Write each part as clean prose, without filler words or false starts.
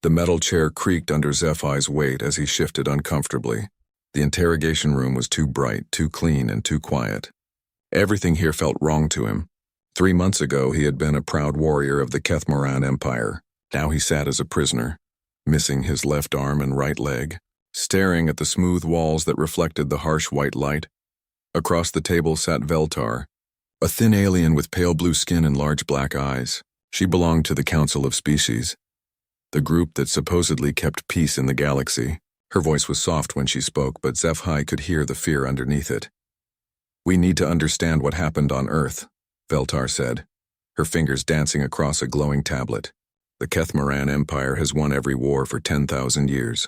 The metal chair creaked under Zephai's weight as he shifted uncomfortably. The interrogation room was too bright, too clean, and too quiet. Everything here felt wrong to him. 3 months ago, he had been a proud warrior of the Ketharan Empire. Now he sat as a prisoner, missing his left arm and right leg, staring at the smooth walls that reflected the harsh white light. Across the table sat Veltar, a thin alien with pale blue skin and large black eyes. She belonged to the Council of Species, the group that supposedly kept peace in the galaxy. Her voice was soft when she spoke, but Zephai could hear the fear underneath it. "We need to understand what happened on Earth," Veltar said, her fingers dancing across a glowing tablet. "The Ketharan Empire has won every war for 10,000 years.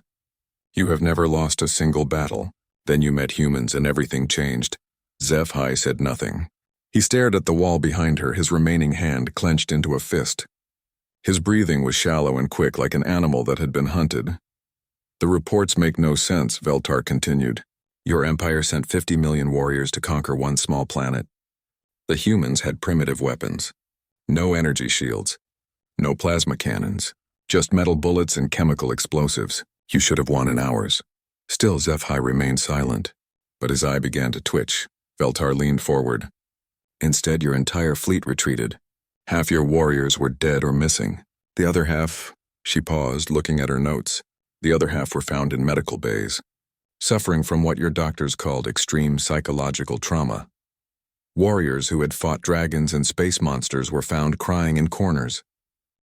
You have never lost a single battle. Then you met humans and everything changed." Zephai said nothing. He stared at the wall behind her, his remaining hand clenched into a fist. His breathing was shallow and quick, like an animal that had been hunted. "The reports make no sense," Veltar continued. "Your empire sent 50 million warriors to conquer one small planet. The humans had primitive weapons. No energy shields. No plasma cannons. Just metal bullets and chemical explosives. You should have won in hours." Still, Zephai remained silent, but his eye began to twitch. Veltar leaned forward. "Instead, your entire fleet retreated. Half your warriors were dead or missing. The other half," she paused, looking at her notes, "the other half were found in medical bays, suffering from what your doctors called extreme psychological trauma. Warriors who had fought dragons and space monsters were found crying in corners,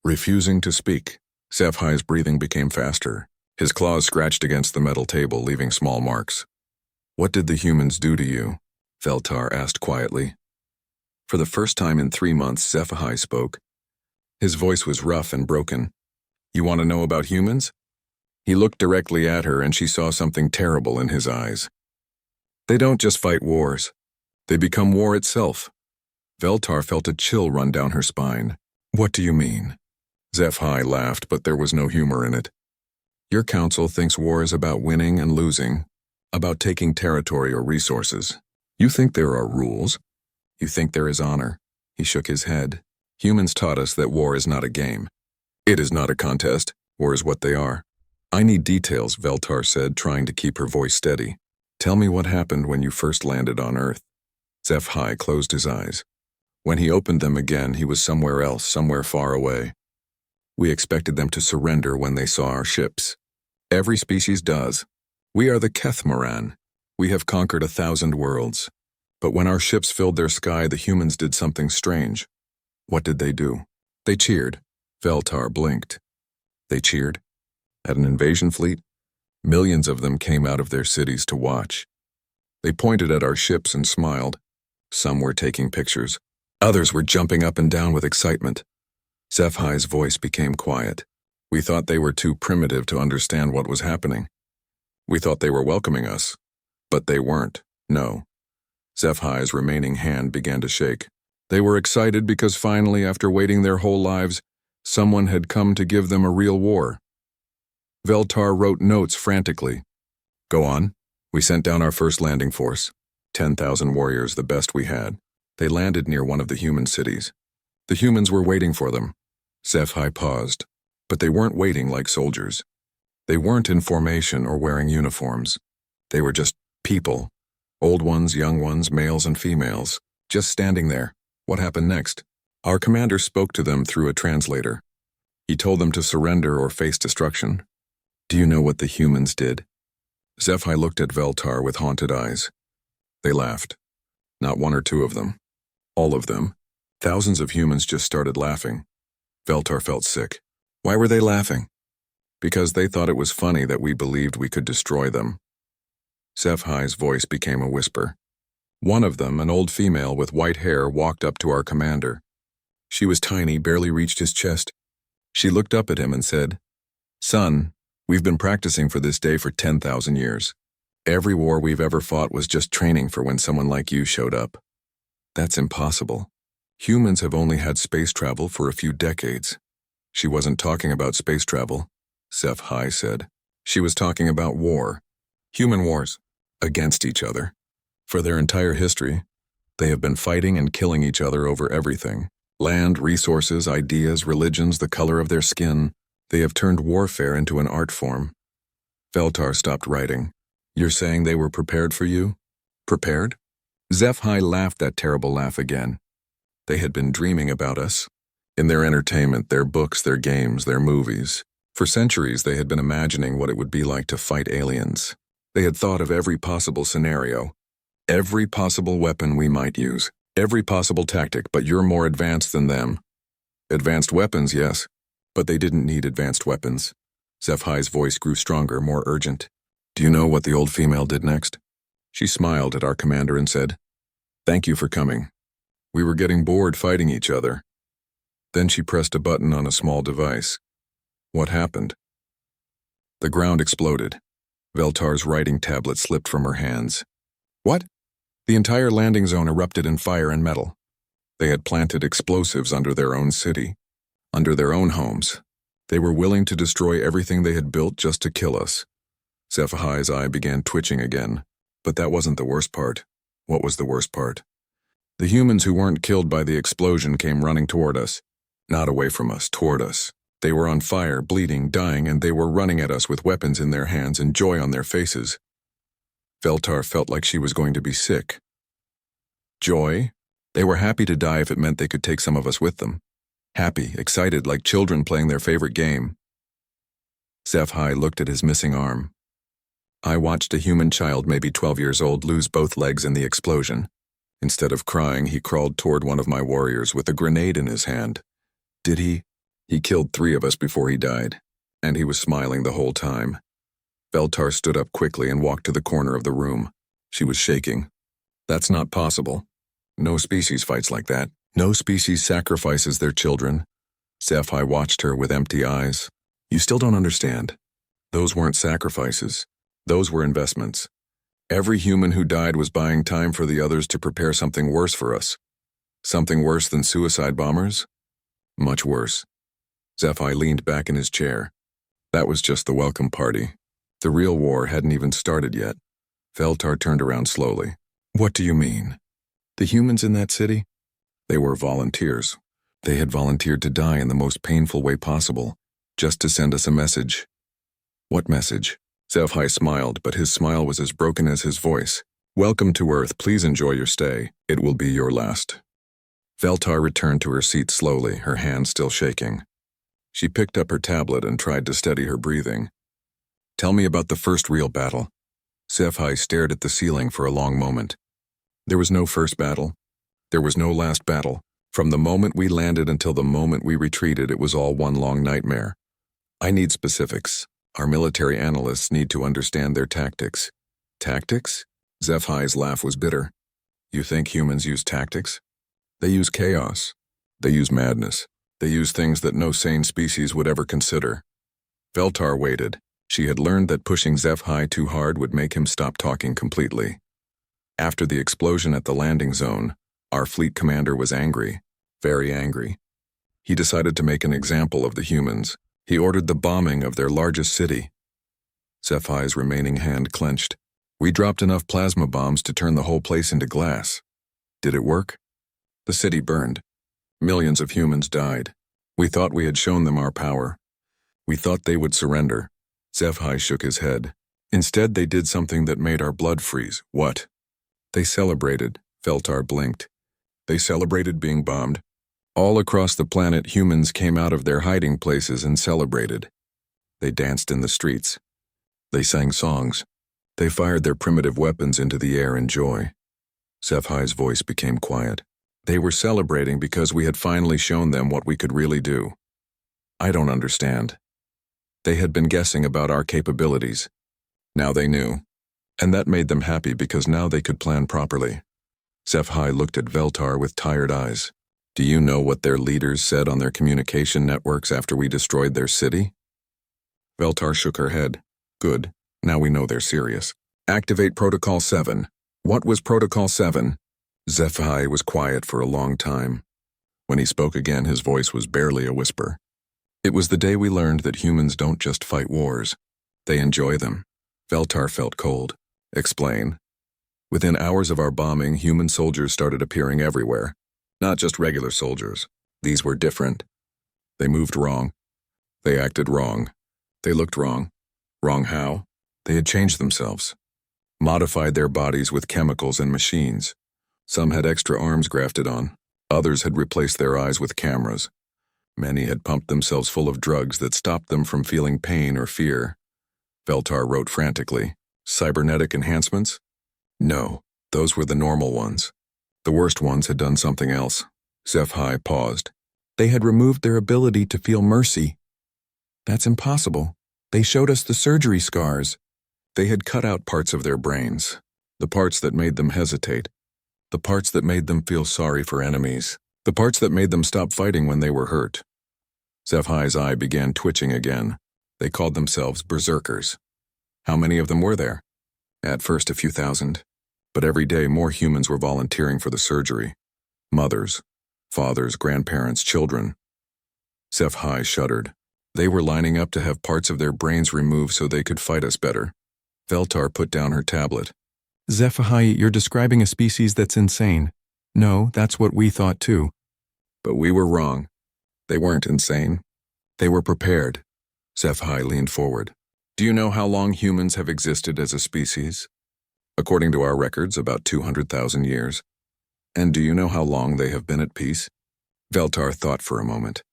refusing to speak." Zephai's breathing became faster. His claws scratched against the metal table, leaving small marks. "What did the humans do to you?" Veltar asked quietly. For the first time in 3 months, Zephai spoke. His voice was rough and broken. "You want to know about humans?" He looked directly at her, and she saw something terrible in his eyes. "They don't just fight wars. They become war itself." Veltar felt a chill run down her spine. "What do you mean?" Zephai laughed, but there was no humor in it. "Your council thinks war is about winning and losing, about taking territory or resources. You think there are rules? You think there is honor?" He shook his head. "Humans taught us that war is not a game. It is not a contest. War is what they are." "I need details," Veltar said, trying to keep her voice steady. "Tell me what happened when you first landed on Earth." Zephai closed his eyes. When he opened them again, he was somewhere else, somewhere far away. "We expected them to surrender when they saw our ships. Every species does. We are the Ketharan. We have conquered 1,000 worlds. But when our ships filled their sky, the humans did something strange." "What did they do?" "They cheered." Veltar blinked. "They cheered? At an invasion fleet?" "Millions of them came out of their cities to watch. They pointed at our ships and smiled. Some were taking pictures. Others were jumping up and down with excitement." Zephai's voice became quiet. "We thought they were too primitive to understand what was happening. We thought they were welcoming us. But they weren't. No." Zephai's remaining hand began to shake. "They were excited because finally, after waiting their whole lives, someone had come to give them a real war." Veltar wrote notes frantically. "Go on." "We sent down our first landing force. 10,000 warriors, the best we had. They landed near one of the human cities. The humans were waiting for them." Zephai paused. "But they weren't waiting like soldiers. They weren't in formation or wearing uniforms. They were just people. Old ones, young ones, males and females, just standing there." "What happened next?" "Our commander spoke to them through a translator. He told them to surrender or face destruction." "Do you know what the humans did?" Zephai looked at Veltar with haunted eyes. They laughed. Not one or two of them. All of them. Thousands of humans just started laughing. Veltar felt sick. Why were they laughing? Because they thought it was funny that we believed we could destroy them. Zephai's voice became a whisper. One of them, an old female with white hair, walked up to our commander. She was tiny, barely reached his chest. She looked up at him and said, "Son, we've been practicing for this day for 10,000 years. Every war we've ever fought was just training for when someone like you showed up. That's impossible. Humans have only had space travel for a few decades." "She wasn't talking about space travel," Zephai said. "She was talking about war. Human wars. Against each other. For their entire history, they have been fighting and killing each other over everything. Land, resources, ideas, religions, the color of their skin. They have turned warfare into an art form. Veltar stopped writing. You're saying they were prepared for you? Prepared? HFY laughed that terrible laugh again. They had been dreaming about us. In their entertainment, their books, their games, their movies. For centuries, they had been imagining what it would be like to fight aliens. They had thought of every possible scenario, every possible weapon we might use, every possible tactic, but you're more advanced than them. Advanced weapons, yes, but they didn't need advanced weapons. HFY's voice grew stronger, more urgent. Do you know what the old female did next? She smiled at our commander and said, "Thank you for coming. We were getting bored fighting each other." Then she pressed a button on a small device. What happened? The ground exploded. Veltar's writing tablet slipped from her hands. What? The entire landing zone erupted in fire and metal. They had planted explosives under their own city, under their own homes. They were willing to destroy everything they had built just to kill us. HFY's eye began twitching again. But that wasn't the worst part. What was the worst part? The humans who weren't killed by the explosion came running toward us. Not away from us, toward us. They were on fire, bleeding, dying, and they were running at us with weapons in their hands and joy on their faces. Veltar felt like she was going to be sick. Joy? They were happy to die if it meant they could take some of us with them. Happy, excited, like children playing their favorite game. HFY looked at his missing arm. I watched a human child, maybe 12 years old, lose both legs in the explosion. Instead of crying, he crawled toward one of my warriors with a grenade in his hand. Did he? He killed 3 of us before he died, and he was smiling the whole time. Veltar stood up quickly and walked to the corner of the room. She was shaking. That's not possible. No species fights like that. No species sacrifices their children. HFY watched her with empty eyes. You still don't understand. Those weren't sacrifices. Those were investments. Every human who died was buying time for the others to prepare something worse for us. Something worse than suicide bombers? Much worse. HFY leaned back in his chair. That was just the welcome party. The real war hadn't even started yet. Veltar turned around slowly. What do you mean? The humans in that city? They were volunteers. They had volunteered to die in the most painful way possible, just to send us a message. What message? HFY smiled, but his smile was as broken as his voice. Welcome to Earth. Please enjoy your stay. It will be your last. Veltar returned to her seat slowly, her hand still shaking. She picked up her tablet and tried to steady her breathing. Tell me about the first real battle. HFY stared at the ceiling for a long moment. There was no first battle. There was no last battle. From the moment we landed until the moment we retreated, it was all one long nightmare. I need specifics. Our military analysts need to understand their tactics. Tactics? HFY's laugh was bitter. You think humans use tactics? They use chaos. They use madness. They use things that no sane species would ever consider. Veltar waited. She had learned that pushing HFY too hard would make him stop talking completely. After the explosion at the landing zone, our fleet commander was angry, very angry. He decided to make an example of the humans. He ordered the bombing of their largest city. HFY's remaining hand clenched. We dropped enough plasma bombs to turn the whole place into glass. Did it work? The city burned. Millions of humans died. We thought we had shown them our power. We thought they would surrender. HFY shook his head. Instead, they did something that made our blood freeze. What? They celebrated. Veltar blinked. They celebrated being bombed. All across the planet, humans came out of their hiding places and celebrated. They danced in the streets. They sang songs. They fired their primitive weapons into the air in joy. HFY's voice became quiet. They were celebrating because we had finally shown them what we could really do. I don't understand. They had been guessing about our capabilities. Now they knew. And that made them happy because now they could plan properly. HFY looked at Veltar with tired eyes. Do you know what their leaders said on their communication networks after we destroyed their city? Veltar shook her head. Good. Now we know they're serious. Activate Protocol 7. What was Protocol 7? HFY was quiet for a long time. When he spoke again, his voice was barely a whisper. It was the day we learned that humans don't just fight wars. They enjoy them. Veltar felt cold. Explain. Within hours of our bombing, human soldiers started appearing everywhere. Not just regular soldiers. These were different. They moved wrong. They acted wrong. They looked wrong. Wrong how? They had changed themselves. Modified their bodies with chemicals and machines. Some had extra arms grafted on. Others had replaced their eyes with cameras. Many had pumped themselves full of drugs that stopped them from feeling pain or fear. Veltar wrote frantically. Cybernetic enhancements? No, those were the normal ones. The worst ones had done something else. HFY paused. They had removed their ability to feel mercy. That's impossible. They showed us the surgery scars. They had cut out parts of their brains, the parts that made them hesitate, the parts that made them feel sorry for enemies, the parts that made them stop fighting when they were hurt. HFY's eye began twitching again. They called themselves berserkers. How many of them were there? At first a few thousand, but every day more humans were volunteering for the surgery. Mothers, fathers, grandparents, children. HFY shuddered. They were lining up to have parts of their brains removed so they could fight us better. Veltar put down her tablet. HFY, you're describing a species that's insane. No, that's what we thought too. But we were wrong. They weren't insane. They were prepared. HFY leaned forward. Do you know how long humans have existed as a species? According to our records, about 200,000 years. And do you know how long they have been at peace? Veltar thought for a moment.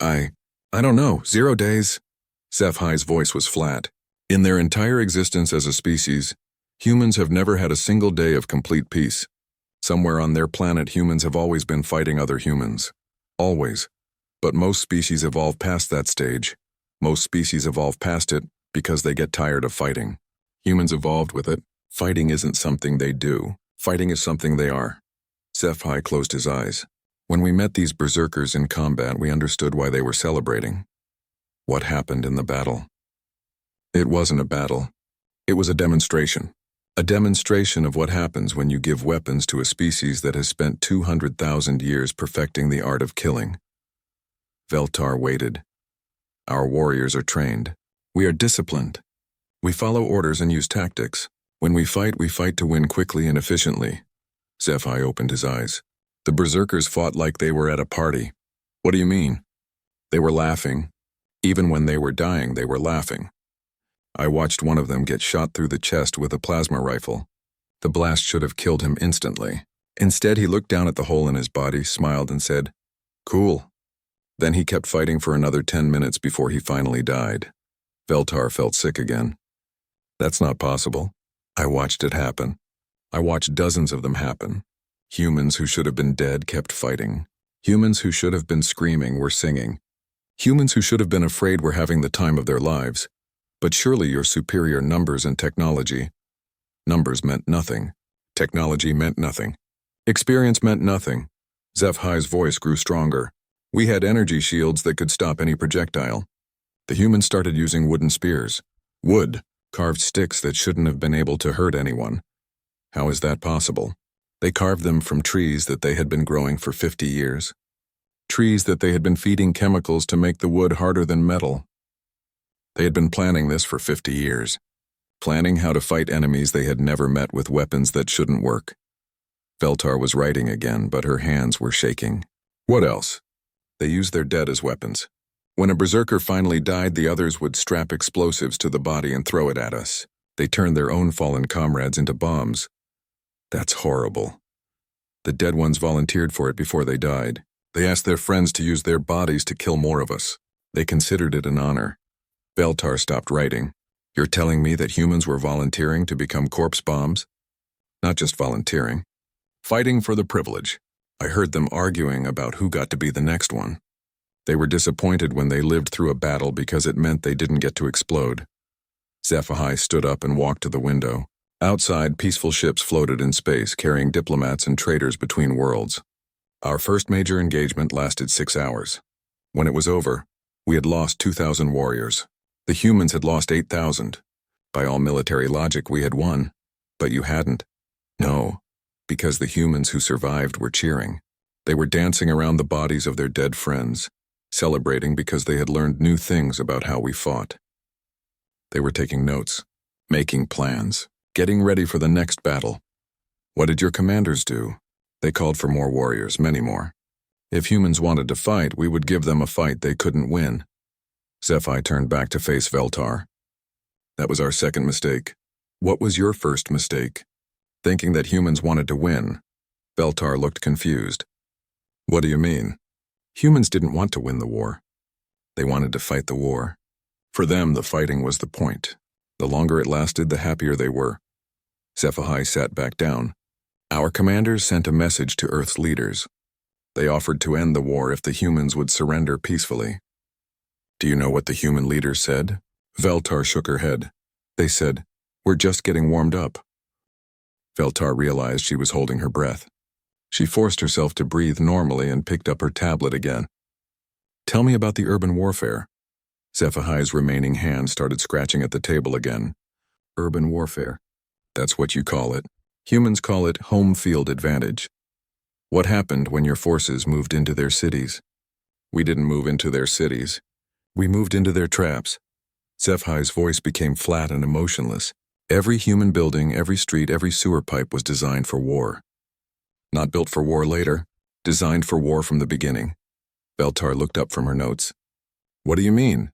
I don't know, 0 days. HFY's voice was flat. In their entire existence as a species, humans have never had a single day of complete peace. Somewhere on their planet, humans have always been fighting other humans. Always. But most species evolve past that stage. Most species evolve past it because they get tired of fighting. Humans evolved with it. Fighting isn't something they do. Fighting is something they are. HFY closed his eyes. When we met these berserkers in combat, we understood why they were celebrating. What happened in the battle? It wasn't a battle. It was a demonstration. A demonstration of what happens when you give weapons to a species that has spent 200,000 years perfecting the art of killing. Veltar waited. Our warriors are trained. We are disciplined. We follow orders and use tactics. When we fight to win quickly and efficiently. HFY opened his eyes. The berserkers fought like they were at a party. What do you mean? They were laughing. Even when they were dying, they were laughing. I watched one of them get shot through the chest with a plasma rifle. The blast should have killed him instantly. Instead, he looked down at the hole in his body, smiled, and said, "Cool." Then he kept fighting for another 10 minutes before he finally died. Veltar felt sick again. That's not possible. I watched it happen. I watched dozens of them happen. Humans who should have been dead kept fighting. Humans who should have been screaming were singing. Humans who should have been afraid were having the time of their lives. But surely your superior numbers and technology. Numbers meant nothing. Technology meant nothing. Experience meant nothing. HFY's voice grew stronger. We had energy shields that could stop any projectile. The humans started using wooden spears. Wood, carved sticks that shouldn't have been able to hurt anyone. How is that possible? They carved them from trees that they had been growing for 50 years. Trees that they had been feeding chemicals to make the wood harder than metal. They had been planning this for 50 years. Planning how to fight enemies they had never met with weapons that shouldn't work. Veltar was writing again, but her hands were shaking. What else? They used their dead as weapons. When a berserker finally died, the others would strap explosives to the body and throw it at us. They turned their own fallen comrades into bombs. That's horrible. The dead ones volunteered for it before they died. They asked their friends to use their bodies to kill more of us. They considered it an honor. Veltar stopped writing. You're telling me that humans were volunteering to become corpse bombs? Not just volunteering. Fighting for the privilege. I heard them arguing about who got to be the next one. They were disappointed when they lived through a battle because it meant they didn't get to explode. HFY stood up and walked to the window. Outside, peaceful ships floated in space, carrying diplomats and traders between worlds. Our first major engagement lasted 6 hours. When it was over, we had lost 2,000 warriors. The humans had lost 8,000. By all military logic, we had won. But you hadn't. No, because the humans who survived were cheering. They were dancing around the bodies of their dead friends, celebrating because they had learned new things about how we fought. They were taking notes, making plans, getting ready for the next battle. What did your commanders do? They called for more warriors, many more. If humans wanted to fight, we would give them a fight they couldn't win. Zephi turned back to face Veltar. That was our second mistake. What was your first mistake? Thinking that humans wanted to win. Veltar looked confused. What do you mean? Humans didn't want to win the war. They wanted to fight the war. For them, the fighting was the point. The longer it lasted, the happier they were. Zephi sat back down. Our commanders sent a message to Earth's leaders. They offered to end the war if the humans would surrender peacefully. Do you know what the human leaders said? Veltar shook her head. They said, "We're just getting warmed up." Veltar realized she was holding her breath. She forced herself to breathe normally and picked up her tablet again. Tell me about the urban warfare. Zephi's remaining hand started scratching at the table again. Urban warfare. That's what you call it. Humans call it home field advantage. What happened when your forces moved into their cities? We didn't move into their cities. We moved into their traps. Zephi's voice became flat and emotionless. Every human building, every street, every sewer pipe was designed for war. Not built for war later, designed for war from the beginning. Veltar looked up from her notes. What do you mean?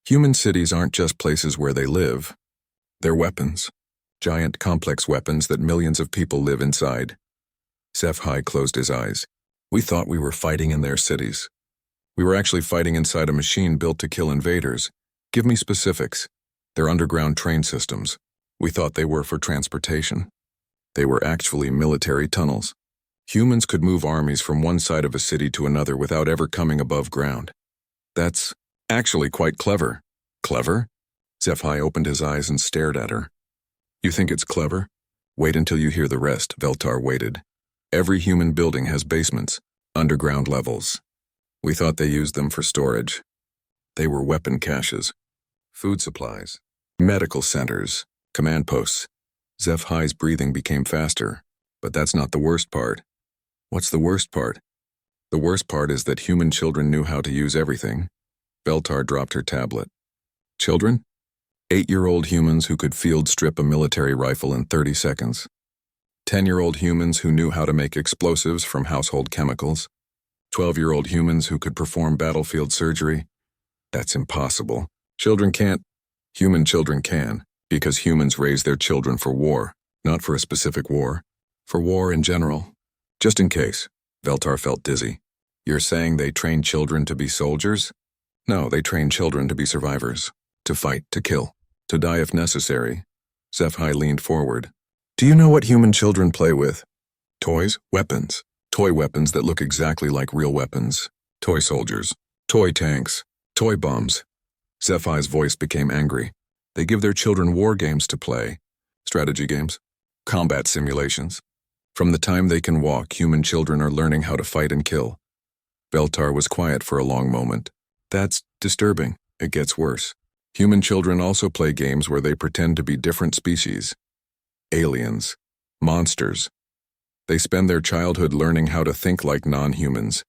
Human cities aren't just places where they live. They're weapons. Giant, complex weapons that millions of people live inside. Zephi closed his eyes. We thought we were fighting in their cities. We were actually fighting inside a machine built to kill invaders. Give me specifics. They're underground train systems. We thought they were for transportation. They were actually military tunnels. Humans could move armies from one side of a city to another without ever coming above ground. That's actually quite clever. Clever? Zephi opened his eyes and stared at her. You think it's clever? Wait until you hear the rest. Veltar waited. Every human building has basements, underground levels. We thought they used them for storage. They were weapon caches, food supplies, medical centers, command posts. Zephi's breathing became faster, but that's not the worst part. What's the worst part? The worst part is that human children knew how to use everything. Veltar dropped her tablet. Children? 8-year-old humans who could field strip a military rifle in 30 seconds. 10-year-old humans who knew how to make explosives from household chemicals. 12-year-old humans who could perform battlefield surgery. That's impossible. Children can't. Human children can, because humans raise their children for war, not for a specific war. For war in general. Just in case. Veltar felt dizzy. You're saying they train children to be soldiers? No, they train children to be survivors. To fight, to kill, to die if necessary. Zephi leaned forward. Do you know what human children play with? Toys, weapons. Toy weapons that look exactly like real weapons. Toy soldiers. Toy tanks. Toy bombs. Zephi's voice became angry. They give their children war games to play. Strategy games. Combat simulations. From the time they can walk, human children are learning how to fight and kill. Veltar was quiet for a long moment. That's disturbing. It gets worse. Human children also play games where they pretend to be different species. Aliens. Monsters. They spend their childhood learning how to think like non-humans.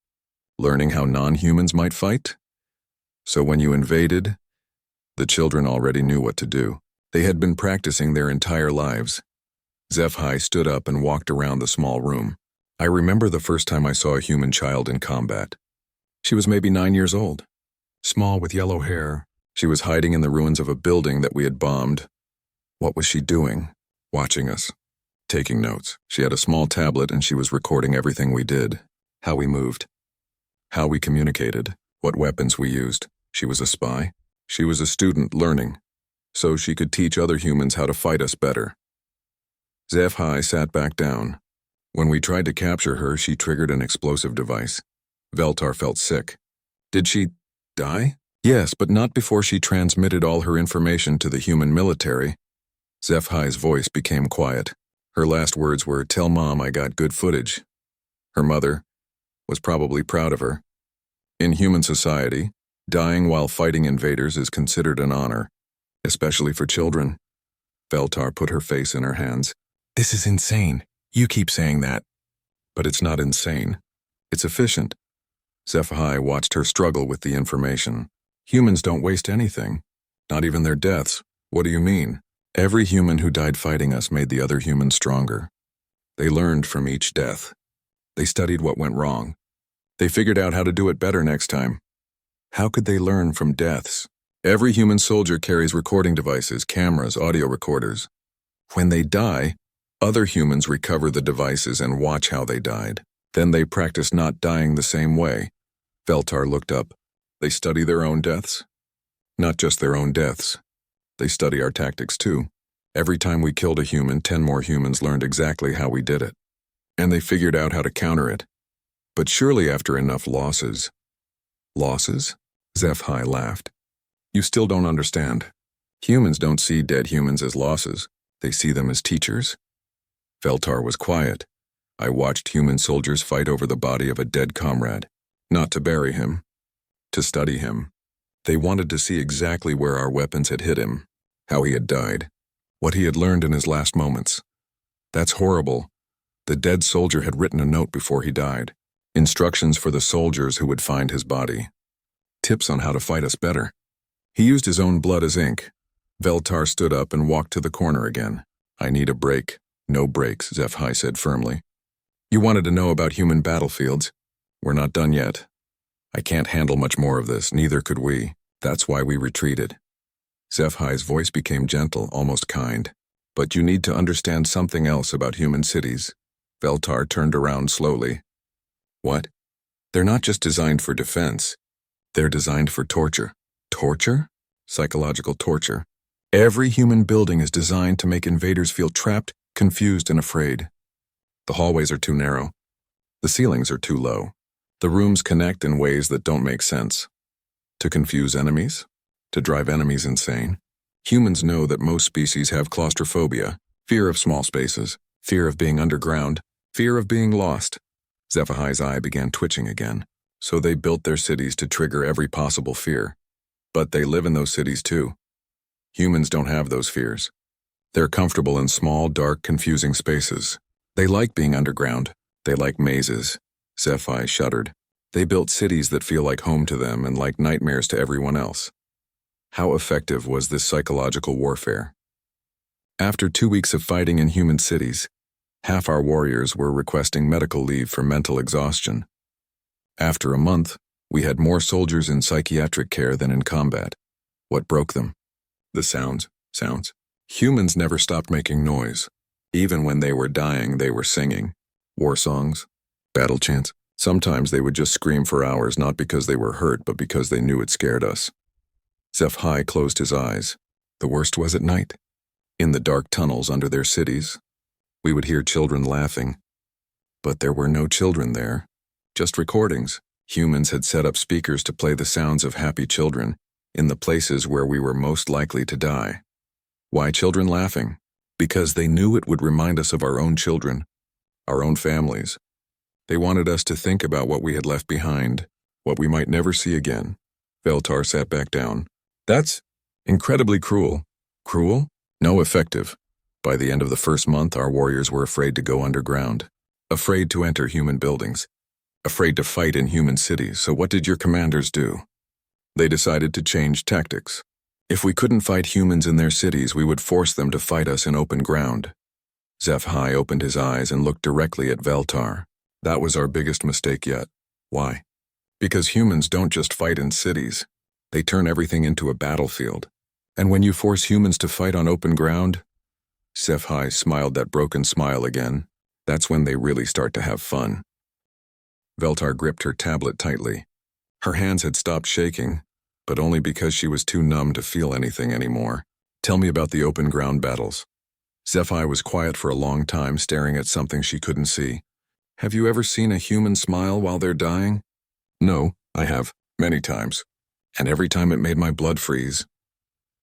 Learning how non-humans might fight? So when you invaded, the children already knew what to do. They had been practicing their entire lives. Zephi stood up and walked around the small room. I remember the first time I saw a human child in combat. She was maybe 9 years old. Small with yellow hair. She was hiding in the ruins of a building that we had bombed. What was she doing? Watching us. Taking notes. She had a small tablet and she was recording everything we did. How we moved. How we communicated. What weapons we used. She was a spy. She was a student learning. So she could teach other humans how to fight us better. Zephi sat back down. When we tried to capture her, she triggered an explosive device. Veltar felt sick. Did she die? Yes, but not before she transmitted all her information to the human military. Zephi's voice became quiet. Her last words were, "Tell Mom I got good footage." Her mother was probably proud of her. In human society, dying while fighting invaders is considered an honor, especially for children. Veltar put her face in her hands. This is insane. You keep saying that. But it's not insane. It's efficient. Zephi watched her struggle with the information. Humans don't waste anything. Not even their deaths. What do you mean? Every human who died fighting us made the other humans stronger. They learned from each death. They studied what went wrong. They figured out how to do it better next time. How could they learn from deaths? Every human soldier carries recording devices, cameras, audio recorders. When they die, other humans recover the devices and watch how they died. Then they practice not dying the same way. Veltar looked up. They study their own deaths? Not just their own deaths. They study our tactics too. Every time we killed a human, 10 more humans learned exactly how we did it. And they figured out how to counter it. But surely after enough losses. Losses? HFY laughed. You still don't understand. Humans don't see dead humans as losses. They see them as teachers. Veltar was quiet. I watched human soldiers fight over the body of a dead comrade. Not to bury him. To study him. They wanted to see exactly where our weapons had hit him. How he had died. What he had learned in his last moments. That's horrible. The dead soldier had written a note before he died. Instructions for the soldiers who would find his body. Tips on how to fight us better. He used his own blood as ink. Veltar stood up and walked to the corner again. I need a break. No breaks, HFY said firmly. You wanted to know about human battlefields. We're not done yet. I can't handle much more of this, neither could we. That's why we retreated. HFY's voice became gentle, almost kind. But you need to understand something else about human cities. Veltar turned around slowly. What? They're not just designed for defense. They're designed for torture. Torture? Psychological torture. Every human building is designed to make invaders feel trapped, confused, and afraid. The hallways are too narrow. The ceilings are too low. The rooms connect in ways that don't make sense. To confuse enemies? To drive enemies insane? Humans know that most species have claustrophobia, fear of small spaces, fear of being underground, fear of being lost. HFY's eye began twitching again. So they built their cities to trigger every possible fear. But they live in those cities too. Humans don't have those fears. They're comfortable in small, dark, confusing spaces. They like being underground. They like mazes. HFY shuddered. They built cities that feel like home to them and like nightmares to everyone else. How effective was this psychological warfare? After 2 weeks of fighting in human cities, half our warriors were requesting medical leave for mental exhaustion. After a month, we had more soldiers in psychiatric care than in combat. What broke them? The sounds. Humans never stopped making noise. Even when they were dying, they were singing. War songs, battle chants. Sometimes they would just scream for hours, not because they were hurt, but because they knew it scared us. HFY closed his eyes. The worst was at night. In the dark tunnels under their cities, we would hear children laughing. But there were no children there. Just recordings. Humans had set up speakers to play the sounds of happy children in the places where we were most likely to die. Why children laughing? Because they knew it would remind us of our own children, our own families. They wanted us to think about what we had left behind, what we might never see again. Veltar sat back down. That's incredibly cruel. Cruel? No, effective. By the end of the first month, our warriors were afraid to go underground, afraid to enter human buildings, afraid to fight in human cities. So what did your commanders do? They decided to change tactics. If we couldn't fight humans in their cities, we would force them to fight us in open ground. HFY opened his eyes and looked directly at Veltar. That was our biggest mistake yet. Why? Because humans don't just fight in cities. They turn everything into a battlefield. And when you force humans to fight on open ground, HFY smiled that broken smile again. That's when they really start to have fun. Veltar gripped her tablet tightly. Her hands had stopped shaking, but only because she was too numb to feel anything anymore. Tell me about the open ground battles. HFY was quiet for a long time, staring at something she couldn't see. Have you ever seen a human smile while they're dying? No, I have, many times. And every time it made my blood freeze.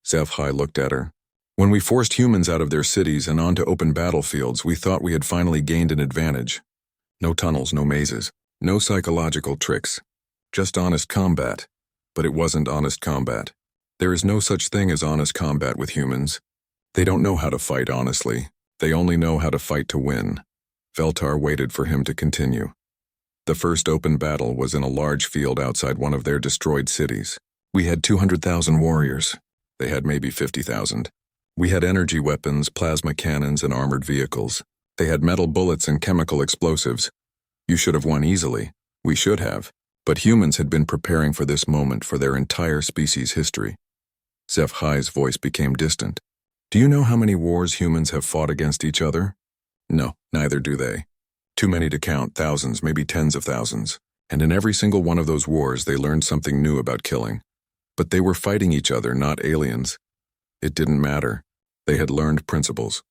HFY looked at her. When we forced humans out of their cities and onto open battlefields, we thought we had finally gained an advantage. No tunnels, no mazes, no psychological tricks. Just honest combat. But it wasn't honest combat. There is no such thing as honest combat with humans. They don't know how to fight honestly. They only know how to fight to win. Veltar waited for him to continue. The first open battle was in a large field outside one of their destroyed cities. We had 200,000 warriors. They had maybe 50,000. We had energy weapons, plasma cannons, and armored vehicles. They had metal bullets and chemical explosives. You should have won easily. We should have. But humans had been preparing for this moment for their entire species' history. Zeph-Hi's voice became distant. Do you know how many wars humans have fought against each other? No, neither do they. Too many to count, thousands, maybe tens of thousands. And in every single one of those wars, they learned something new about killing. But they were fighting each other, not aliens. It didn't matter. They had learned principles.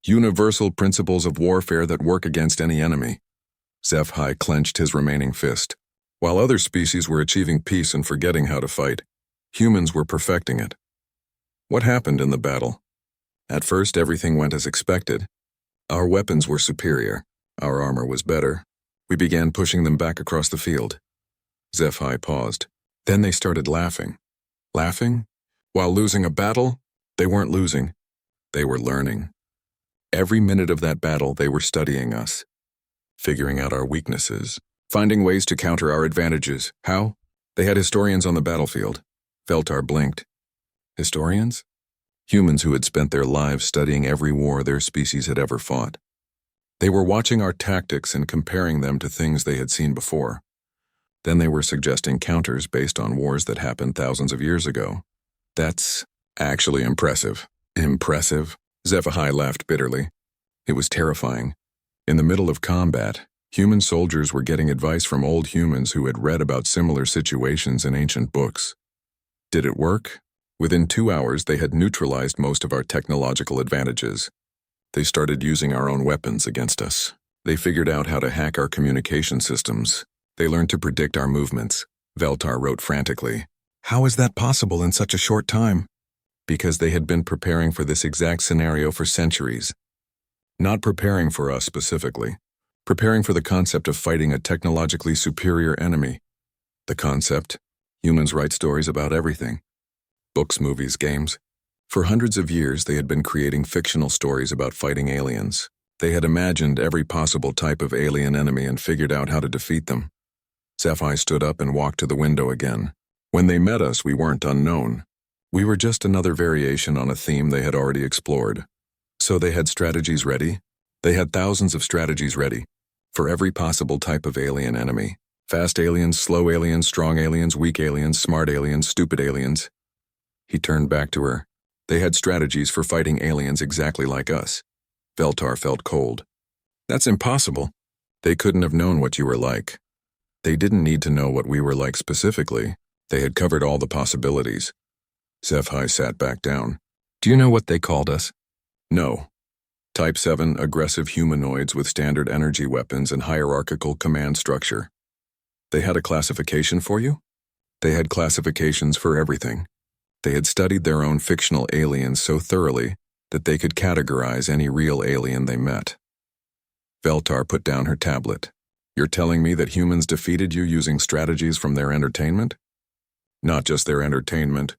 Universal principles of warfare that work against any enemy. Zeph-Hi clenched his remaining fist. While other species were achieving peace and forgetting how to fight, humans were perfecting it. What happened in the battle? At first, everything went as expected. Our weapons were superior. Our armor was better. We began pushing them back across the field. Zeph-Hi paused. Then they started laughing. Laughing? While losing a battle? They weren't losing. They were learning. Every minute of that battle, they were studying us, figuring out our weaknesses, finding ways to counter our advantages. How? They had historians on the battlefield. Veltar blinked. Historians? Humans who had spent their lives studying every war their species had ever fought. They were watching our tactics and comparing them to things they had seen before. Then they were suggesting counters based on wars that happened thousands of years ago. That's actually impressive. Impressive? Zeph-Hi laughed bitterly. It was terrifying. In the middle of combat, human soldiers were getting advice from old humans who had read about similar situations in ancient books. Did it work? Within 2 hours, they had neutralized most of our technological advantages. They started using our own weapons against us. They figured out how to hack our communication systems. They learned to predict our movements. Veltar wrote frantically. How is that possible in such a short time? Because they had been preparing for this exact scenario for centuries. Not preparing for us specifically. Preparing for the concept of fighting a technologically superior enemy. The concept? Humans write stories about everything. Books, movies, games. For hundreds of years, they had been creating fictional stories about fighting aliens. They had imagined every possible type of alien enemy and figured out how to defeat them. Zeph-Hi stood up and walked to the window again. When they met us, we weren't unknown. We were just another variation on a theme they had already explored. So they had strategies ready? They had thousands of strategies ready. For every possible type of alien enemy. Fast aliens, slow aliens, strong aliens, weak aliens, smart aliens, stupid aliens. He turned back to her. They had strategies for fighting aliens exactly like us. Veltar felt cold. That's impossible. They couldn't have known what you were like. They didn't need to know what we were like specifically. They had covered all the possibilities. Zeph-Hi sat back down. Do you know what they called us? No. Type 7 aggressive humanoids with standard energy weapons and hierarchical command structure. They had a classification for you? They had classifications for everything. They had studied their own fictional aliens so thoroughly that they could categorize any real alien they met. Veltar put down her tablet. You're telling me that humans defeated you using strategies from their entertainment? Not just their entertainment.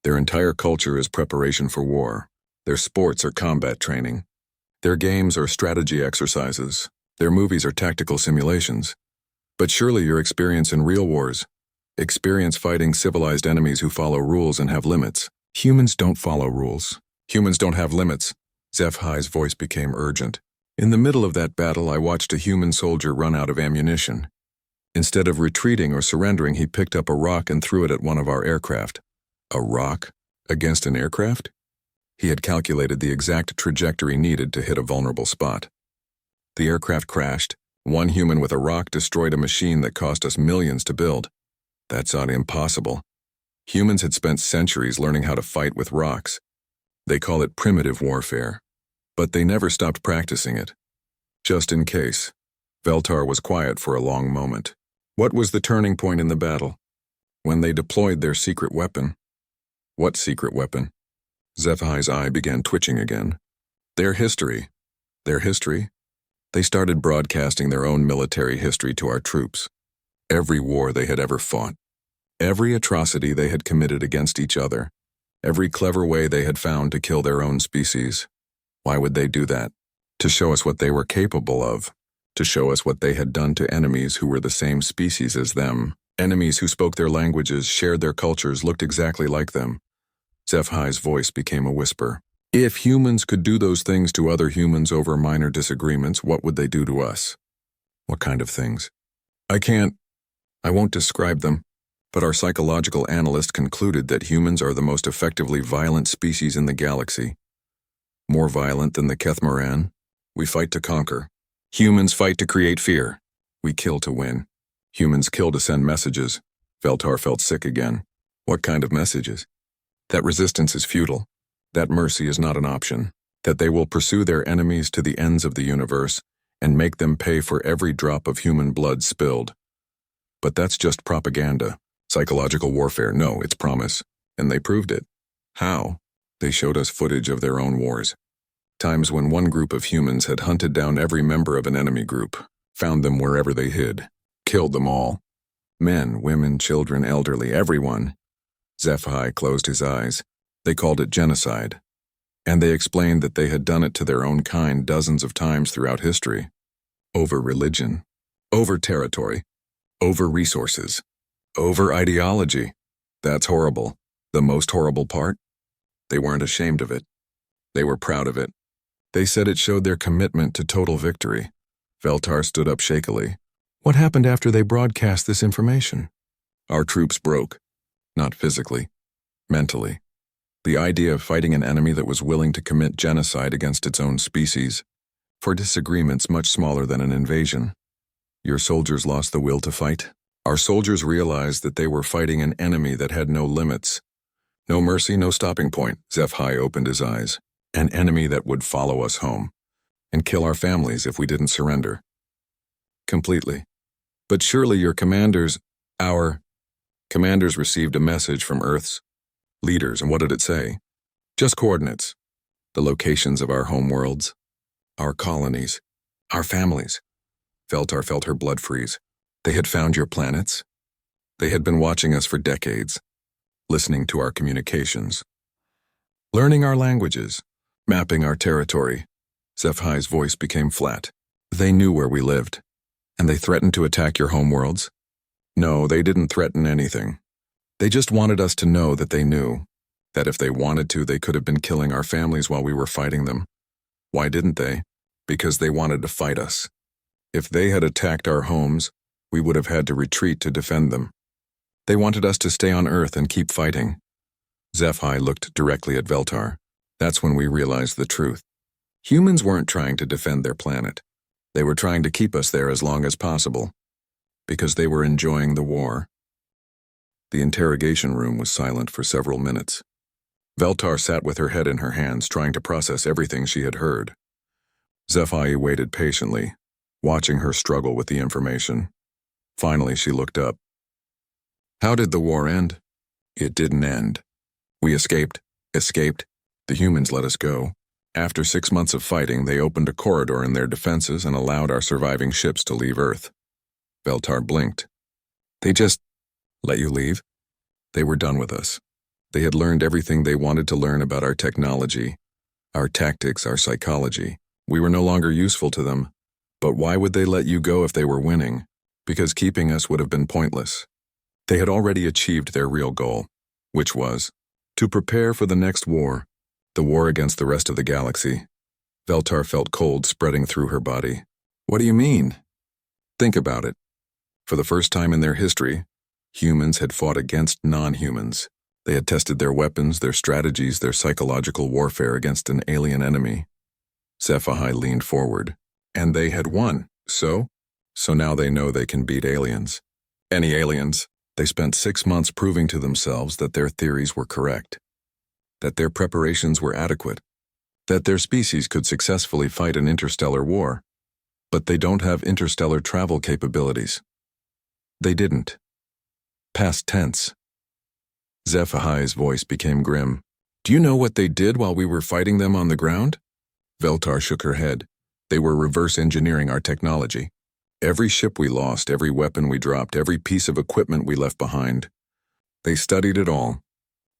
Their entire culture is preparation for war. Their sports are combat training. Their games are strategy exercises. Their movies are tactical simulations. But surely your experience in real wars, experience fighting civilized enemies who follow rules and have limits. Humans don't follow rules. Humans don't have limits. Zeph-Hi's voice became urgent. In the middle of that battle, I watched a human soldier run out of ammunition. Instead of retreating or surrendering, he picked up a rock and threw it at one of our aircraft. A rock? Against an aircraft? He had calculated the exact trajectory needed to hit a vulnerable spot. The aircraft crashed. One human with a rock destroyed a machine that cost us millions to build. That's not impossible. Humans had spent centuries learning how to fight with rocks. They call it primitive warfare. But they never stopped practicing it. Just in case. Veltar was quiet for a long moment. What was the turning point in the battle? When they deployed their secret weapon. What secret weapon? Zeph-Hi's eye began twitching again. Their history. Their history? They started broadcasting their own military history to our troops. Every war they had ever fought. Every atrocity they had committed against each other. Every clever way they had found to kill their own species. Why would they do that? To show us what they were capable of. To show us what they had done to enemies who were the same species as them. Enemies who spoke their languages, shared their cultures, looked exactly like them. Zeph-Hi's voice became a whisper. If humans could do those things to other humans over minor disagreements, what would they do to us? What kind of things? I won't describe them. But our psychological analyst concluded that humans are the most effectively violent species in the galaxy. More violent than the Ketharan. We fight to conquer. Humans fight to create fear. We kill to win. Humans kill to send messages. Veltar felt sick again. What kind of messages? That resistance is futile. That mercy is not an option. That they will pursue their enemies to the ends of the universe and make them pay for every drop of human blood spilled. But that's just propaganda. Psychological warfare, no, it's promise. And they proved it. How? They showed us footage of their own wars. Times when one group of humans had hunted down every member of an enemy group, found them wherever they hid, killed them all. Men, women, children, elderly, everyone. HFY closed his eyes. They called it genocide. And they explained that they had done it to their own kind dozens of times throughout history. Over religion. Over territory. Over resources. Over ideology. That's horrible. The most horrible part? They weren't ashamed of it. They were proud of it. They said it showed their commitment to total victory. Veltar stood up shakily. What happened after they broadcast this information? Our troops broke. Not physically. Mentally. The idea of fighting an enemy that was willing to commit genocide against its own species, for disagreements much smaller than an invasion. Your soldiers lost the will to fight. Our soldiers realized that they were fighting an enemy that had no limits. No mercy, no stopping point. HFY opened his eyes. An enemy that would follow us home and kill our families if we didn't surrender. Completely. But surely your commanders, our commanders received a message from Earth's leaders, and what did it say? Just coordinates. The locations of our homeworlds, our colonies, our families. Veltar felt her blood freeze. They had found your planets. They had been watching us for decades, listening to our communications, learning our languages, mapping our territory. HFY's voice became flat. They knew where we lived, and they threatened to attack your homeworlds. No, they didn't threaten anything. They just wanted us to know that they knew, that if they wanted to, they could have been killing our families while we were fighting them. Why didn't they? Because they wanted to fight us. If they had attacked our homes, we would have had to retreat to defend them. They wanted us to stay on Earth and keep fighting. HFY looked directly at Veltar. That's when we realized the truth. Humans weren't trying to defend their planet. They were trying to keep us there as long as possible, because they were enjoying the war. The interrogation room was silent for several minutes. Veltar sat with her head in her hands, trying to process everything she had heard. HFY waited patiently, watching her struggle with the information. Finally, she looked up. How did the war end? It didn't end. We escaped. The humans let us go. After 6 months of fighting, they opened a corridor in their defenses and allowed our surviving ships to leave Earth. Veltar blinked. They just let you leave? They were done with us. They had learned everything they wanted to learn about our technology, our tactics, our psychology. We were no longer useful to them. But why would they let you go if they were winning? Because keeping us would have been pointless. They had already achieved their real goal, which was to prepare for the next war, the war against the rest of the galaxy. Veltar felt cold spreading through her body. What do you mean? Think about it. For the first time in their history, humans had fought against non-humans. They had tested their weapons, their strategies, their psychological warfare against an alien enemy. HFY leaned forward. And they had won. So now they know they can beat aliens. Any aliens. They spent 6 months proving to themselves that their theories were correct, that their preparations were adequate, that their species could successfully fight an interstellar war. But they don't have interstellar travel capabilities. They didn't. Past tense. HFY's voice became grim. Do you know what they did while we were fighting them on the ground? Veltar shook her head. They were reverse engineering our technology. Every ship we lost, every weapon we dropped, every piece of equipment we left behind. They studied it all,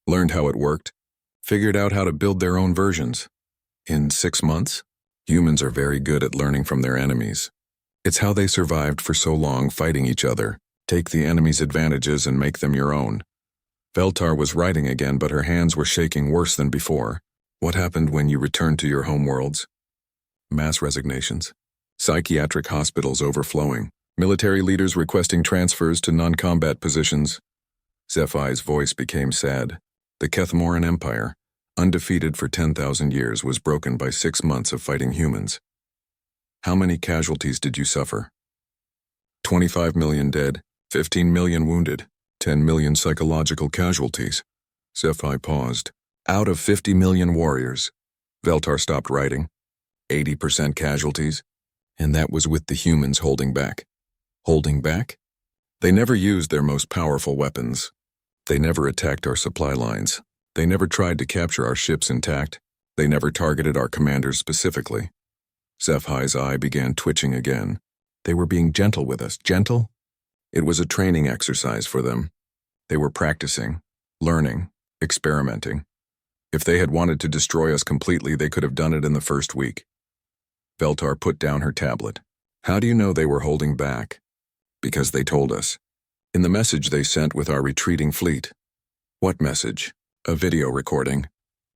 learned how it worked, figured out how to build their own versions. In 6 months, humans are very good at learning from their enemies. It's how they survived for so long fighting each other. Take the enemy's advantages and make them your own. Veltar was writing again, but her hands were shaking worse than before. What happened when you returned to your homeworlds? Mass resignations. Psychiatric hospitals overflowing. Military leaders requesting transfers to non-combat positions. SciFi's voice became sad. The Ketharan Empire, undefeated for 10,000 years, was broken by 6 months of fighting humans. How many casualties did you suffer? 25 million dead, 15 million wounded, 10 million psychological casualties. SciFi paused. Out of 50 million warriors. Veltar stopped writing. 80% casualties. And that was with the humans holding back. Holding back? They never used their most powerful weapons. They never attacked our supply lines. They never tried to capture our ships intact. They never targeted our commanders specifically. SciFi's eye began twitching again. They were being gentle with us. Gentle? It was a training exercise for them. They were practicing, learning, experimenting. If they had wanted to destroy us completely, they could have done it in the first week. Veltar put down her tablet. How do you know they were holding back? Because they told us. In the message they sent with our retreating fleet. What message? A video recording.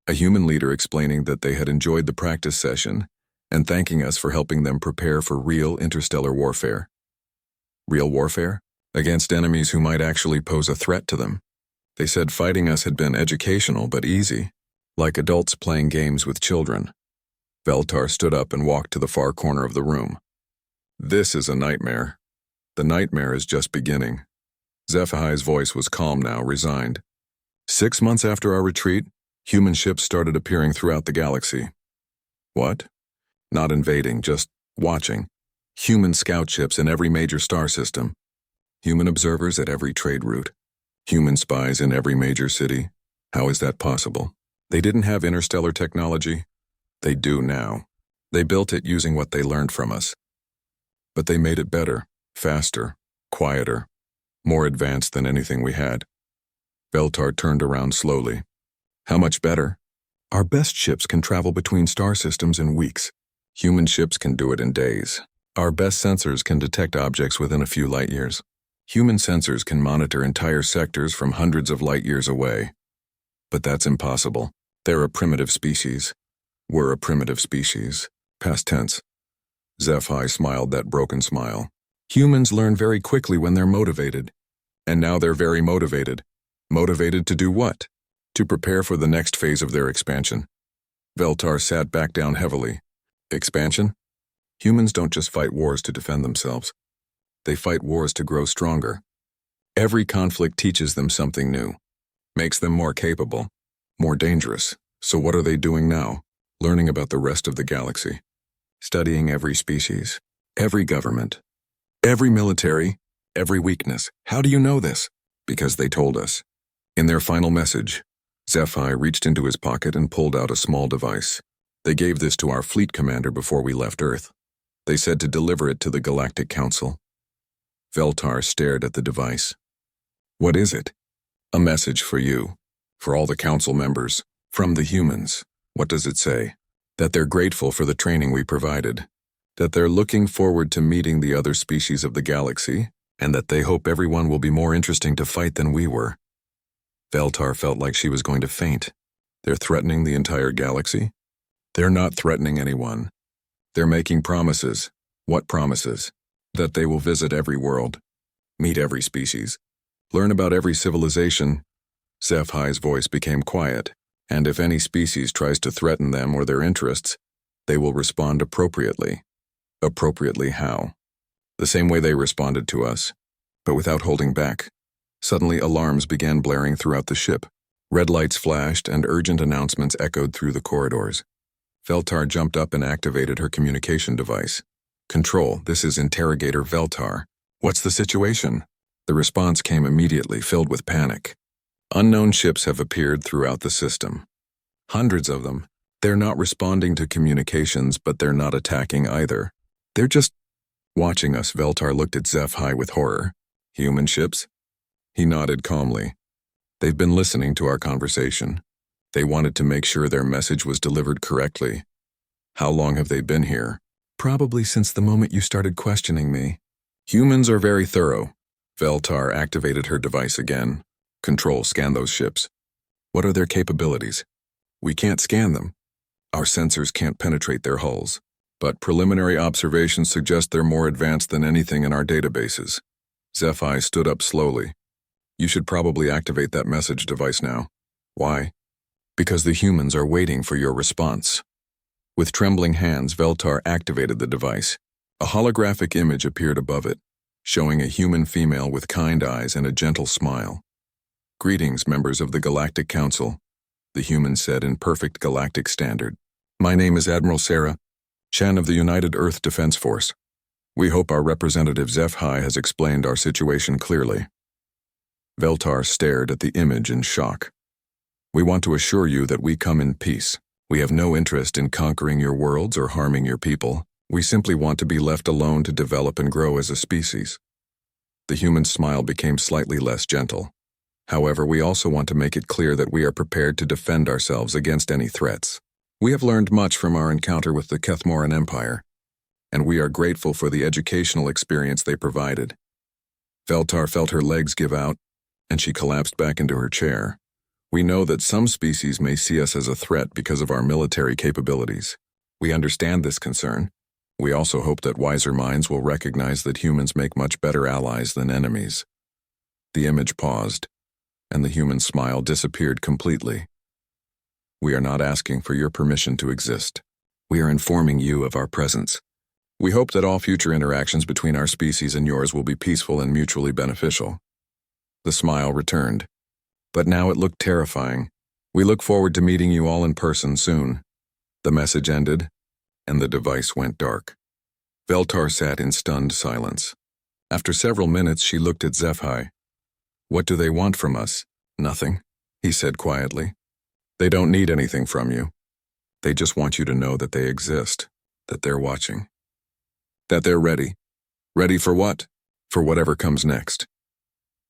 A human leader explaining that they had enjoyed the practice session and thanking us for helping them prepare for real interstellar warfare. Real warfare? Against enemies who might actually pose a threat to them. They said fighting us had been educational but easy, like adults playing games with children. Veltar stood up and walked to the far corner of the room. This is a nightmare. The nightmare is just beginning. SciFi's voice was calm now, resigned. 6 months after our retreat, human ships started appearing throughout the galaxy. What? Not invading, just watching. Human scout ships in every major star system. Human observers at every trade route. Human spies in every major city. How is that possible? They didn't have interstellar technology. They do now. They built it using what they learned from us. But they made it better, faster, quieter, more advanced than anything we had. Veltar turned around slowly. How much better? Our best ships can travel between star systems in weeks. Human ships can do it in days. Our best sensors can detect objects within a few light years. Human sensors can monitor entire sectors from hundreds of light years away. But that's impossible. They're a primitive species. We're a primitive species. Past tense. SciFi smiled that broken smile. Humans learn very quickly when they're motivated. And now they're very motivated. Motivated to do what? To prepare for the next phase of their expansion. Veltar sat back down heavily. Expansion? Humans don't just fight wars to defend themselves. They fight wars to grow stronger. Every conflict teaches them something new, makes them more capable, more dangerous. So what are they doing now? Learning about the rest of the galaxy. Studying every species, every government, every military, every weakness. How do you know this? Because they told us. In their final message, SciFi reached into his pocket and pulled out a small device. They gave this to our fleet commander before we left Earth. They said to deliver it to the Galactic Council. Veltar stared at the device. What is it? A message for you, for all the council members, from the humans. What does it say? That they're grateful for the training we provided, that they're looking forward to meeting the other species of the galaxy, and that they hope everyone will be more interesting to fight than we were. Veltar felt like she was going to faint. They're threatening the entire galaxy? They're not threatening anyone. They're making promises. What promises? That they will visit every world, meet every species, learn about every civilization. SciFi's voice became quiet, and if any species tries to threaten them or their interests, they will respond appropriately. Appropriately how? The same way they responded to us, but without holding back. Suddenly alarms began blaring throughout the ship. Red lights flashed and urgent announcements echoed through the corridors. Veltar jumped up and activated her communication device. Control, this is Interrogator Veltar. What's the situation? The response came immediately, filled with panic. Unknown ships have appeared throughout the system. Hundreds of them. They're not responding to communications, but they're not attacking either. They're just watching us. Veltar looked at SciFi with horror. Human ships? He nodded calmly. They've been listening to our conversation. They wanted to make sure their message was delivered correctly. How long have they been here? Probably since the moment you started questioning me. Humans are very thorough. Veltar activated her device again. Control, scan those ships. What are their capabilities? We can't scan them. Our sensors can't penetrate their hulls. But preliminary observations suggest they're more advanced than anything in our databases. SciFi stood up slowly. You should probably activate that message device now. Why? Because the humans are waiting for your response. With trembling hands, Veltar activated the device. A holographic image appeared above it, showing a human female with kind eyes and a gentle smile. "Greetings, members of the Galactic Council," the human said in perfect galactic standard. "My name is Admiral Sarah, Chen of the United Earth Defense Force. We hope our representative HFY has explained our situation clearly." Veltar stared at the image in shock. "We want to assure you that we come in peace. We have no interest in conquering your worlds or harming your people. We simply want to be left alone to develop and grow as a species." The human's smile became slightly less gentle. "However, we also want to make it clear that we are prepared to defend ourselves against any threats. We have learned much from our encounter with the Ketharan Empire, and we are grateful for the educational experience they provided." Veltar felt her legs give out, and she collapsed back into her chair. "We know that some species may see us as a threat because of our military capabilities. We understand this concern. We also hope that wiser minds will recognize that humans make much better allies than enemies." The image paused, and the human smile disappeared completely. "We are not asking for your permission to exist. We are informing you of our presence. We hope that all future interactions between our species and yours will be peaceful and mutually beneficial." The smile returned, but now it looked terrifying. "We look forward to meeting you all in person soon." The message ended, and the device went dark. Veltar sat in stunned silence. After several minutes, she looked at HFY. "What do they want from us?" "Nothing," he said quietly. "They don't need anything from you. They just want you to know that they exist, that they're watching, that they're ready." "Ready for what?" "For whatever comes next."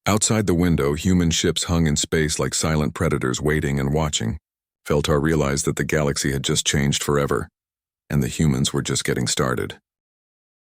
Outside the window, human ships hung in space like silent predators waiting and watching. Veltar realized that the galaxy had just changed forever, and the humans were just getting started.